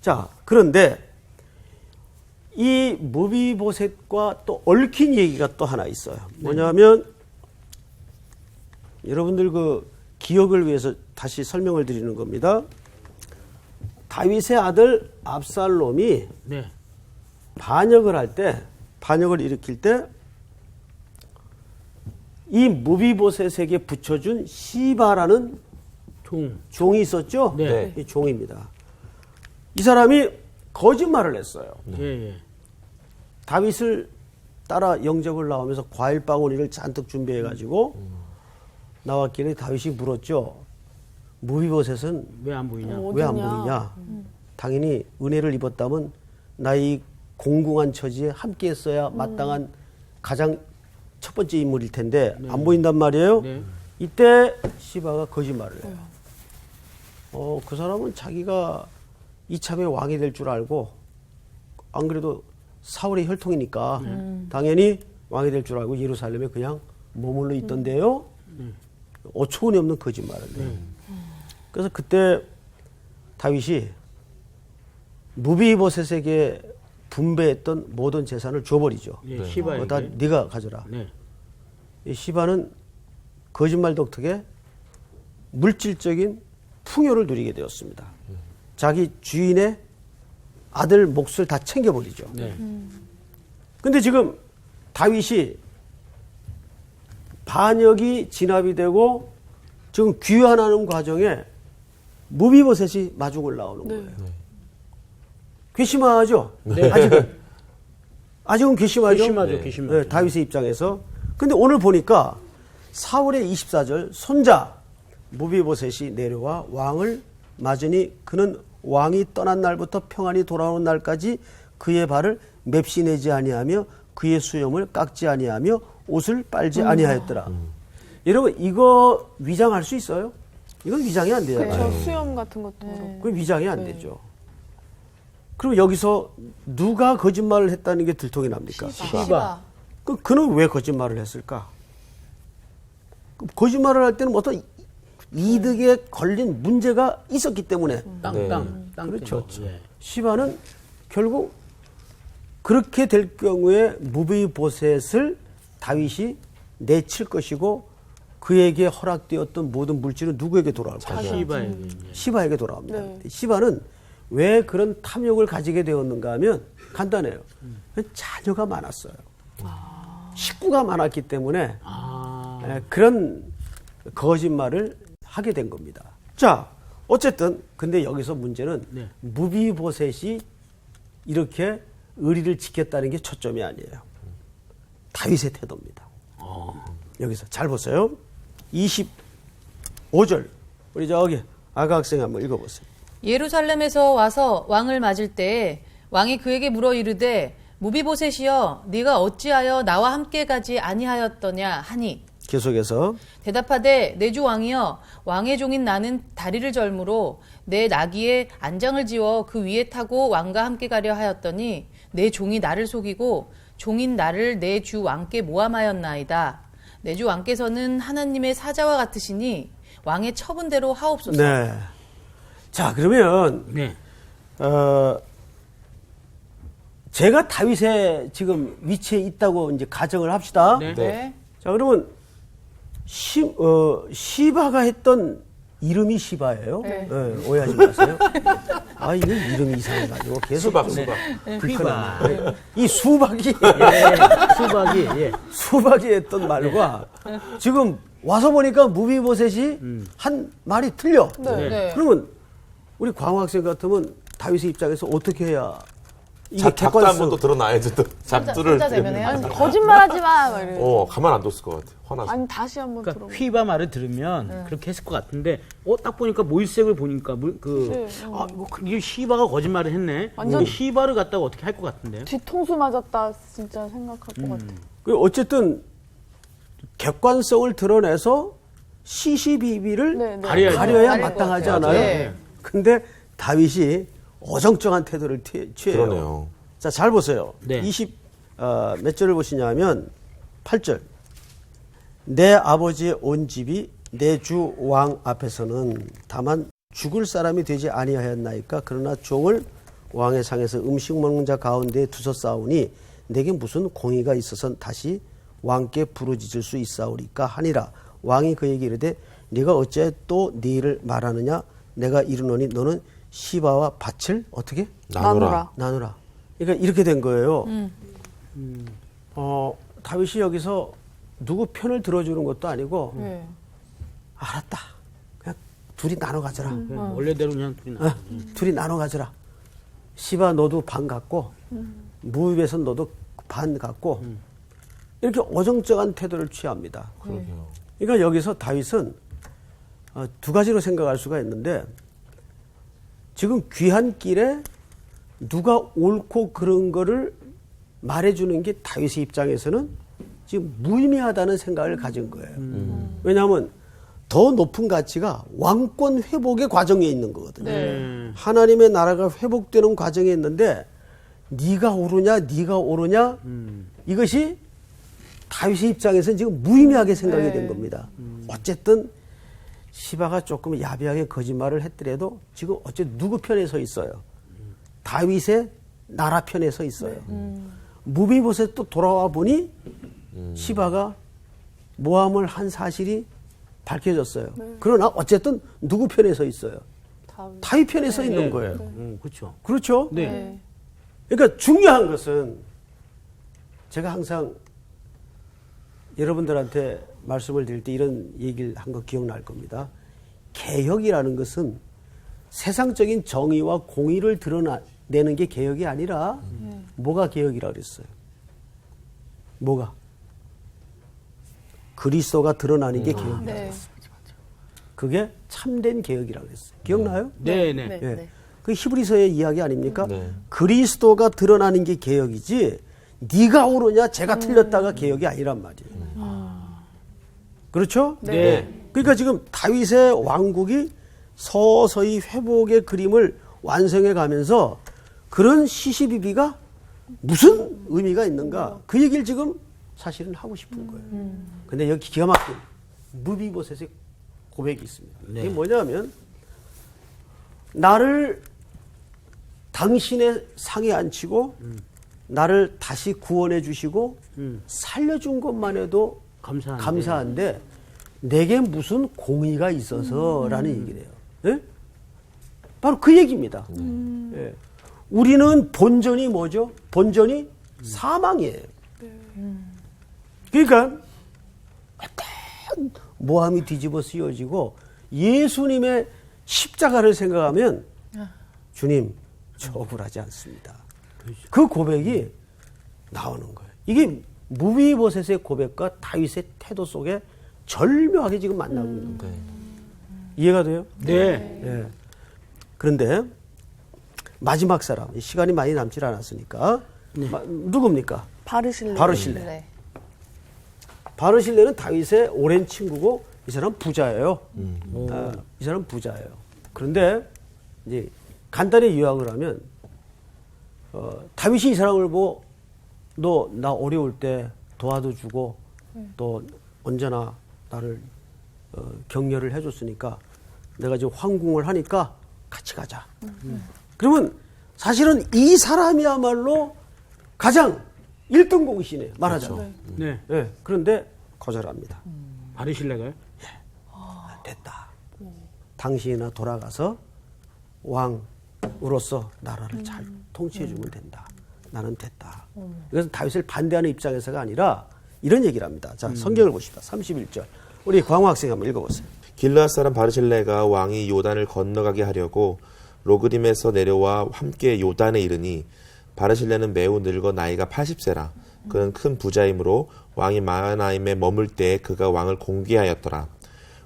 Speaker 1: 자, 그런데 이 무비보셋과 또 얽힌 얘기가 또 하나 있어요. 뭐냐면 여러분들 그 기억을 위해서 다시 설명을 드리는 겁니다. 다윗의 아들 압살롬이
Speaker 2: 네.
Speaker 1: 반역을 일으킬 때 이 무비보셋에게 붙여준 시바라는 종이 있었죠?
Speaker 2: 네.
Speaker 1: 이 종입니다. 이 사람이 거짓말을 했어요.
Speaker 2: 예.
Speaker 1: 다윗을 따라 영접을 나오면서 과일 바구니를 잔뜩 준비해가지고 나왔길래 다윗이 물었죠. 무비보셋은
Speaker 2: 왜 안 보이냐?
Speaker 1: 왜 안 보이냐? 당연히 은혜를 입었다면 나의 공공한 처지에 함께했어야 마땅한 가장 첫 번째 인물일 텐데 안 보인단 말이에요.
Speaker 2: 네.
Speaker 1: 이때 시바가 거짓말을 해요. 그 사람은 자기가 이참에 왕이 될 줄 알고 안 그래도 사울의 혈통이니까 당연히 왕이 될 줄 알고 예루살렘에 그냥 머물러 있던데요. 어처구니 없는 거짓말을 해요. 그래서 그때 다윗이 무비보셋에게 분배했던 모든 재산을 줘버리죠.
Speaker 2: 예, 시바에게.
Speaker 1: 다 네가 가져라.
Speaker 2: 네.
Speaker 1: 이 시바는 거짓말 덕택에 물질적인 풍요를 누리게 되었습니다. 자기 주인의 아들 몫을 다 챙겨버리죠.
Speaker 2: 네.
Speaker 1: 근데 지금 다윗이 반역이 진압이 되고 지금 귀환하는 과정에 무비보셋이 마중을 나오는 거예요. 괘씸하죠?
Speaker 2: 네.
Speaker 1: 아직은 괘씸하죠?
Speaker 2: 괘씸하죠, 괘씸하죠.
Speaker 1: 네, 다윗의 입장에서. 근데 오늘 보니까 사울의 24절 손자 무비보셋이 내려와 왕을 맞으니 그는 왕이 떠난 날부터 평안히 돌아오는 날까지 그의 발을 맵시내지 아니하며 그의 수염을 깎지 아니하며 옷을 빨지 아니하였더라. 여러분 이거 위장할 수 있어요? 이건 위장이 안 돼요.
Speaker 5: 그렇죠. 수염 같은 것도 그렇고.
Speaker 1: 그건 위장이 안 되죠. 그럼 여기서 누가 거짓말을 했다는 게 들통이 납니까?
Speaker 2: 시바.
Speaker 1: 그는 왜 거짓말을 했을까? 거짓말을 할 때는 어떤 이득에 걸린 문제가 있었기 때문에
Speaker 2: 땅.
Speaker 1: 그렇죠.
Speaker 2: 예.
Speaker 1: 시바는 결국 그렇게 될 경우에 무비보셋을 다윗이 내칠 것이고 그에게 허락되었던 모든 물질은 누구에게 돌아올까요?
Speaker 2: 시바에게.
Speaker 1: 시바에게 돌아옵니다.
Speaker 5: 네.
Speaker 1: 시바는 왜 그런 탐욕을 가지게 되었는가 하면 간단해요. 자녀가 많았어요. 식구가 많았기 때문에 그런 거짓말을 하게 된 겁니다. 자, 어쨌든 근데 여기서 문제는
Speaker 2: 네.
Speaker 1: 무비보셋이 이렇게 의리를 지켰다는 게 초점이 아니에요. 다윗의 태도입니다. 여기서 잘 보세요. 25절 우리 저기 아가 학생 한번 읽어보세요.
Speaker 3: 예루살렘에서 와서 왕을 맞을 때에 왕이 그에게 물어 이르되 무비보셋이여 네가 어찌하여 나와 함께 가지 아니하였더냐 하니
Speaker 1: 계속해서
Speaker 3: 대답하되 내 주 왕이여 왕의 종인 나는 다리를 절므로 내 나귀에 안장을 지워 그 위에 타고 왕과 함께 가려 하였더니 내 종이 나를 속이고 종인 나를 내 주 왕께 모함하였나이다. 내 주 왕께서는 하나님의 사자와 같으시니 왕의 처분대로 하옵소서.
Speaker 1: 네. 자, 그러면
Speaker 2: 네.
Speaker 1: 제가 다윗의 지금 위치에 있다고 이제 가정을 합시다.
Speaker 2: 네.
Speaker 3: 네.
Speaker 1: 자, 그러면 시바가 했던 이름이 시바예요.
Speaker 5: 네.
Speaker 1: 오해하지 마세요. 아, 이거 이름이 이상해가지고 계속
Speaker 4: 수박,
Speaker 1: 좀
Speaker 4: 수박.
Speaker 1: 불편하네. 이 수박이
Speaker 2: 수박이. 예.
Speaker 1: 수박이 했던 말과 지금 와서 보니까 무비보셋이 한 말이 틀려.
Speaker 5: 네.
Speaker 3: 네.
Speaker 1: 그러면 우리 광호 학생 같으면 다윗의 입장에서 어떻게 해야 이게
Speaker 4: 잡도 한번 또
Speaker 1: 객관성
Speaker 4: 드러나야지 또 잡두를.
Speaker 3: 혼자 대면해요?
Speaker 5: 아니, 거짓말하지 마. 막 이래.
Speaker 4: 가만 안 뒀을 것 같아. 화나서.
Speaker 5: 아니 다시 한번
Speaker 2: 그러니까
Speaker 5: 들어봐.
Speaker 2: 휘바 말을 들으면 그렇게 했을 것 같은데 딱 보니까 모일색을 보니까 이게 시바가 거짓말을 했네.
Speaker 5: 완전-
Speaker 2: 이게 시바를 갖다가 어떻게 할 것 같은데요?
Speaker 5: 뒤통수 맞았다 진짜 생각할 것 같아.
Speaker 1: 그 어쨌든 객관성을 드러내서 시시비비를
Speaker 5: 네, 네.
Speaker 2: 가려야죠.
Speaker 1: 가려야
Speaker 3: 가릴
Speaker 1: 마땅하지
Speaker 3: 것 같아요.
Speaker 1: 않아요.
Speaker 3: 네.
Speaker 1: 근데 다윗이 어정쩡한 태도를 취해요.
Speaker 4: 그러네요.
Speaker 1: 자, 잘 보세요.
Speaker 2: 네.
Speaker 1: 몇 절을 보시냐면 8절. 내 아버지의 온 집이 내 주 왕 앞에서는 다만 죽을 사람이 되지 아니하였나이까. 그러나 종을 왕의 상에서 음식 먹는 자 가운데 두서싸우니 내게 무슨 공의가 있어서 다시 왕께 부르짖을 수 있사오리까 하니라. 왕이 그에게 이르되 네가 어찌하여 또 네 일을 말하느냐. 내가 이르노니 너는 시바와 밭을 어떻게
Speaker 4: 나누라.
Speaker 1: 나누라. 그러니까 이렇게 된 거예요. 다윗이 여기서 누구 편을 들어주는 것도 아니고
Speaker 5: 네.
Speaker 1: 알았다. 그냥 둘이 나눠 가져라.
Speaker 2: 원래대로 그냥 둘이 나.
Speaker 1: 둘이 나눠 가져라. 시바 너도 반 갖고 무비에서 너도 반 갖고 이렇게 어정쩡한 태도를 취합니다.
Speaker 4: 그러게요.
Speaker 1: 그러니까 여기서 다윗은 두 가지로 생각할 수가 있는데 지금 귀한 길에 누가 옳고 그런 거를 말해주는 게 다윗의 입장에서는 지금 무의미하다는 생각을 가진 거예요. 왜냐하면 더 높은 가치가 왕권 회복의 과정에 있는 거거든요. 하나님의 나라가 회복되는 과정에 있는데 네가 옳으냐 네가 옳으냐 이것이 다윗의 입장에서는 지금 무의미하게 생각이 된 겁니다. 어쨌든 시바가 조금 야비하게 거짓말을 했더라도 지금 어쨌든 누구 편에 서 있어요? 다윗의 나라 편에 서 있어요. 무비보셋 또 돌아와 보니 시바가 모함을 한 사실이 밝혀졌어요. 그러나 어쨌든 누구 편에 서 있어요? 다윗 편에 서 있는 거예요.
Speaker 2: 그렇죠.
Speaker 1: 그렇죠?
Speaker 2: 네.
Speaker 1: 그러니까 중요한 것은 제가 항상 여러분들한테 말씀을 드릴 때 이런 얘기를 한 거 기억날 겁니다. 개혁이라는 것은 세상적인 정의와 공의를 드러내는 게 개혁이 아니라 뭐가 개혁이라 그랬어요? 뭐가? 그리스도가 드러나는 게 개혁이라고 그랬어요. 그게 참된 개혁이라고 그랬어요. 기억나요?
Speaker 2: 네, 네.
Speaker 1: 예. 그 히브리서의 이야기 아닙니까?
Speaker 4: 네.
Speaker 1: 그리스도가 드러나는 게 개혁이지 네가 옳으냐 제가 틀렸다가 개혁이 아니란 말이에요. 그렇죠?
Speaker 2: 네.
Speaker 1: 그러니까 지금 다윗의 왕국이 서서히 회복의 그림을 완성해 가면서 그런 시시비비가 무슨 의미가 있는가 그 얘기를 지금 사실은 하고 싶은 거예요. 근데 여기 기가 막힌 무비보셋의 고백이 있습니다.
Speaker 2: 네.
Speaker 1: 이게 뭐냐면 나를 당신의 상에 앉히고 나를 다시 구원해 주시고 살려준 것만 해도 감사한데 내게 무슨 공의가 있어서라는 얘기를 해요. 예? 바로 그 얘기입니다. 예. 우리는 본전이 뭐죠? 본전이 사망이에요. 그러니까 모함이 뒤집어 쓰여지고 예수님의 십자가를 생각하면 주님 저 억울하지 않습니다. 그 고백이 나오는 거예요. 이게 무비보셋의 고백과 다윗의 태도 속에 절묘하게 지금 만나고 있는 거예요. 이해가 돼요?
Speaker 2: 네.
Speaker 1: 예. 그런데 마지막 사람 시간이 많이 남질 않았으니까 누굽니까?
Speaker 7: 바르실레.
Speaker 1: 바르실레.
Speaker 7: 네.
Speaker 1: 바르실레는 다윗의 오랜 친구고 이 사람 부자예요. 이 사람 부자예요. 그런데 이제 간단히 요약을 하면 다윗이 이 사람을 보고 너 나 어려울 때 도와도 주고 또 언제나 나를 격려를 해줬으니까 내가 지금 황궁을 하니까 같이 가자. 그러면 사실은 이 사람이야말로 가장 1등 공신이에요. 말하자면.
Speaker 2: 네.
Speaker 1: 네. 그런데 거절합니다.
Speaker 2: 바르실레가요?
Speaker 1: 됐다. 당신이나 돌아가서 왕으로서 나라를 잘 통치해주면 된다. 나는 됐다. 그래서 다윗을 반대하는 입장에서가 아니라 이런 얘기를 합니다. 자, 성경을 보십시다. 31절. 우리 광호 학생 한번 읽어보세요.
Speaker 4: 길르앗 사람 바르실레가 왕이 요단을 건너가게 하려고 로그림에서 내려와 함께 요단에 이르니 바르실레는 매우 늙어 나이가 80세라. 그는 큰 부자이므로 왕이 마하나임에 머물 때에 그가 왕을 공개하였더라.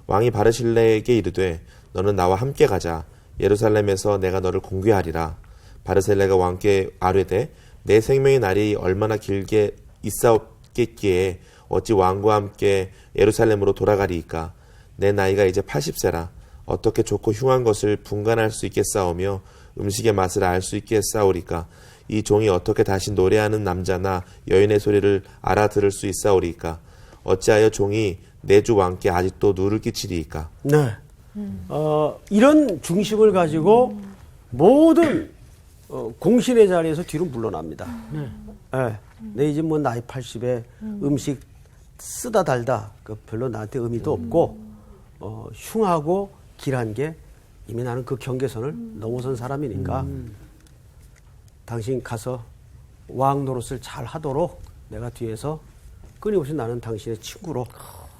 Speaker 4: 왕이 바르실레에게 이르되 너는 나와 함께 가자. 예루살렘에서 내가 너를 공개하리라. 바르실레가 왕께 아뢰되 내 생명의 날이 얼마나 길게 있사옵겠기에 어찌 왕과 함께 예루살렘으로 돌아가리이까. 내 나이가 이제 80세라. 어떻게 좋고 흉한 것을 분간할 수 있겠사오며 음식의 맛을 알 수 있겠사오리까. 이 종이 어떻게 다시 노래하는 남자나 여인의 소리를 알아들을 수 있사오리까. 어찌하여 종이 내 주 왕께 아직도 누를 끼치리이까.
Speaker 1: 네. 이런 중심을 가지고 모든 공신의 자리에서 뒤로 물러납니다. 네. 내 이제 뭐 나이 80에 음식 쓰다 달다 그 별로 나한테 의미도 없고 흉하고 길한 게 이미 나는 그 경계선을 넘어선 사람이니까 당신 가서 왕 노릇을 잘 하도록 내가 뒤에서 끊임없이 나는 당신의 친구로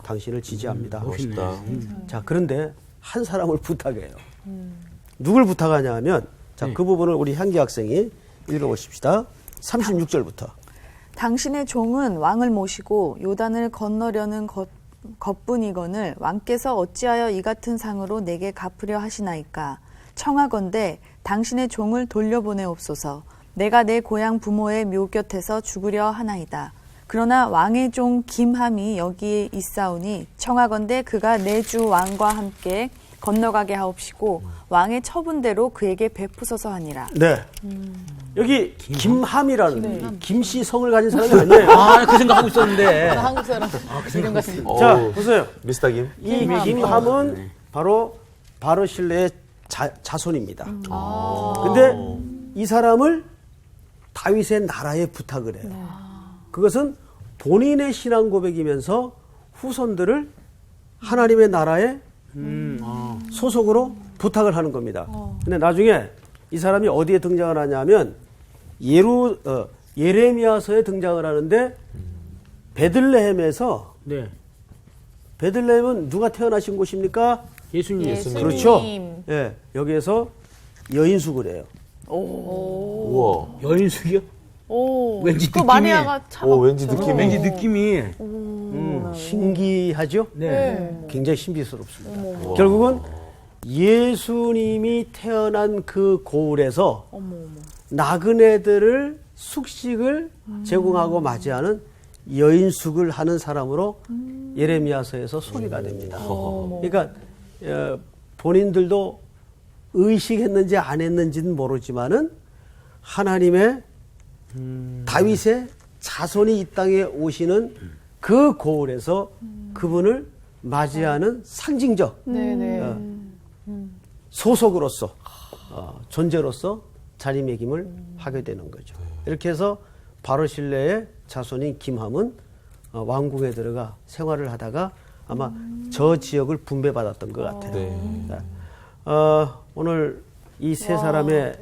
Speaker 1: 당신을 지지합니다.
Speaker 4: 멋있다.
Speaker 1: 자, 그런데 한 사람을 부탁해요. 누굴 부탁하냐 하면 자, 그 부분을 우리 향기 학생이 읽어보십시다. 36절부터.
Speaker 7: 당신의 종은 왕을 모시고 요단을 건너려는 것뿐이거늘 왕께서 어찌하여 이 같은 상으로 내게 갚으려 하시나이까. 청하건대 당신의 종을 돌려보내옵소서. 내가 내 고향 부모의 묘 곁에서 죽으려 하나이다. 그러나 왕의 종 김함이 여기에 있사오니 청하건대 그가 내 주 왕과 함께 건너가게 하옵시고 왕의 처분대로 그에게 베푸소서 하니라.
Speaker 1: 네. 여기 김함이라는 김씨 성을 가진 사람이 아니에요.
Speaker 2: 아, 그 생각하고 있었는데.
Speaker 3: 한국 사람 이름 같은.
Speaker 1: 자, 보세요.
Speaker 4: 미스터 김.
Speaker 1: 이 김함은 바로 바르실레의 자손입니다. 근데 이 사람을 다윗의 나라에 부탁을 해요. 그것은 본인의 신앙 고백이면서 후손들을 하나님의 나라에 소속으로 부탁을 하는 겁니다. 근데 나중에 이 사람이 어디에 등장을 하냐면 예레미야서에 등장을 하는데 베들레헴에서
Speaker 2: 네.
Speaker 1: 베들레헴은 누가 태어나신 곳입니까?
Speaker 2: 예수님.
Speaker 1: 그렇죠. 예, 여기에서 여인숙을 해요.
Speaker 4: 우와.
Speaker 2: 여인숙이요?
Speaker 5: 오,
Speaker 2: 왠지
Speaker 5: 그
Speaker 2: 느낌이-
Speaker 5: 마리아가 참.
Speaker 4: 왠지 느낌이.
Speaker 2: 왠지 느낌이.
Speaker 1: 신기하죠?
Speaker 5: 네.
Speaker 1: 굉장히 신비스럽습니다. 결국은 예수님이 태어난 그 고을에서 나그네들을 숙식을 제공하고 맞이하는 여인숙을 하는 사람으로 예레미야서에서 소개가 됩니다. 그러니까 본인들도 의식했는지 안 했는지는 모르지만은 하나님의 다윗의 자손이 이 땅에 오시는 그 고을에서 그분을 맞이하는 상징적
Speaker 5: 네네.
Speaker 1: 소속으로서 존재로서 자리매김을 하게 되는 거죠. 이렇게 해서 바로실레의 자손인 김함은 왕궁에 들어가 생활을 하다가 아마 저 지역을 분배받았던 것 같아요.
Speaker 4: 네.
Speaker 1: 오늘 이 세 사람의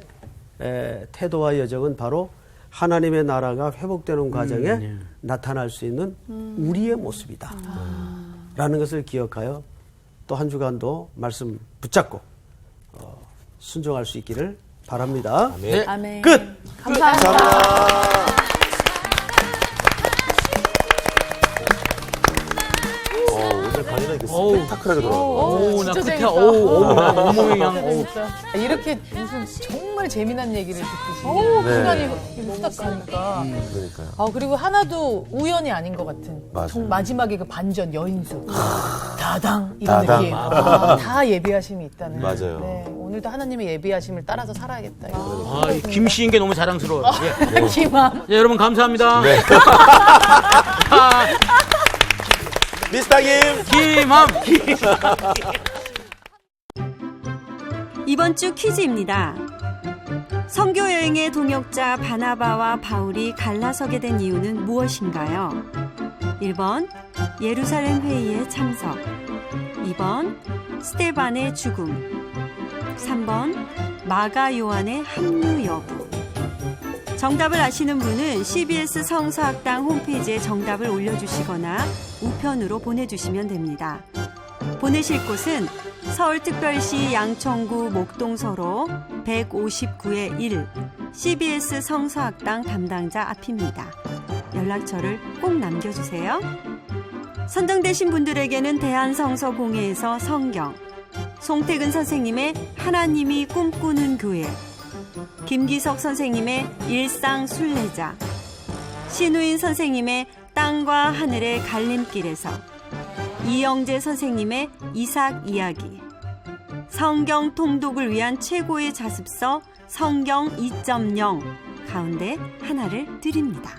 Speaker 1: 태도와 여정은 바로 하나님의 나라가 회복되는 과정에 나타날 수 있는 우리의 모습이다. 라는 것을 기억하여 또 한 주간도 말씀 붙잡고 순종할 수 있기를 바랍니다.
Speaker 4: 아멘.
Speaker 7: 아멘.
Speaker 1: 끝!
Speaker 5: 감사합니다.
Speaker 4: 오늘 강의는 이렇게
Speaker 2: 어우.
Speaker 4: 스펙타클하게 돌아가요.
Speaker 2: 오, 나
Speaker 3: 진짜
Speaker 2: 끝에,
Speaker 3: 재밌다.
Speaker 2: 온몸이 그냥, 어우.
Speaker 3: 이렇게 무슨 정말 재미난 얘기를 듣듯이
Speaker 4: 네.
Speaker 3: 시간이 후딱 가니까.
Speaker 4: 그러니까요.
Speaker 3: 그리고 하나도 우연이 아닌 것 같은.
Speaker 4: 맞아요.
Speaker 3: 마지막에 그 반전 여인수. 다당 이런
Speaker 4: 다당.
Speaker 3: 느낌. 다 예비하심이 있다는.
Speaker 4: 맞아요.
Speaker 3: 네, 오늘도 하나님의 예비하심을 따라서 살아야겠다.
Speaker 2: 아, 이 김씨인 게 너무 자랑스러워요. 예.
Speaker 3: 희망.
Speaker 2: 네, 여러분 감사합니다.
Speaker 4: 네. 미스터 김!
Speaker 2: 김함.
Speaker 6: 이번 주 퀴즈입니다. 선교 여행의 동역자 바나바와 바울이 갈라서게 된 이유는 무엇인가요? 1번 예루살렘 회의에 참석, 2번 스데반의 죽음, 3번 마가 요한의 합류 여부. 정답을 아시는 분은 CBS 성서학당 홈페이지에 정답을 올려주시거나 우편으로 보내주시면 됩니다. 보내실 곳은 서울특별시 양천구 목동서로 159-1 CBS 성서학당 담당자 앞입니다. 연락처를 꼭 남겨주세요. 선정되신 분들에게는 대한성서공회에서 성경, 송태근 선생님의 하나님이 꿈꾸는 교회, 김기석 선생님의 일상 순례자, 신우인 선생님의 땅과 하늘의 갈림길에서, 이영재 선생님의 이삭 이야기, 성경 통독을 위한 최고의 자습서 성경 2.0 가운데 하나를 드립니다.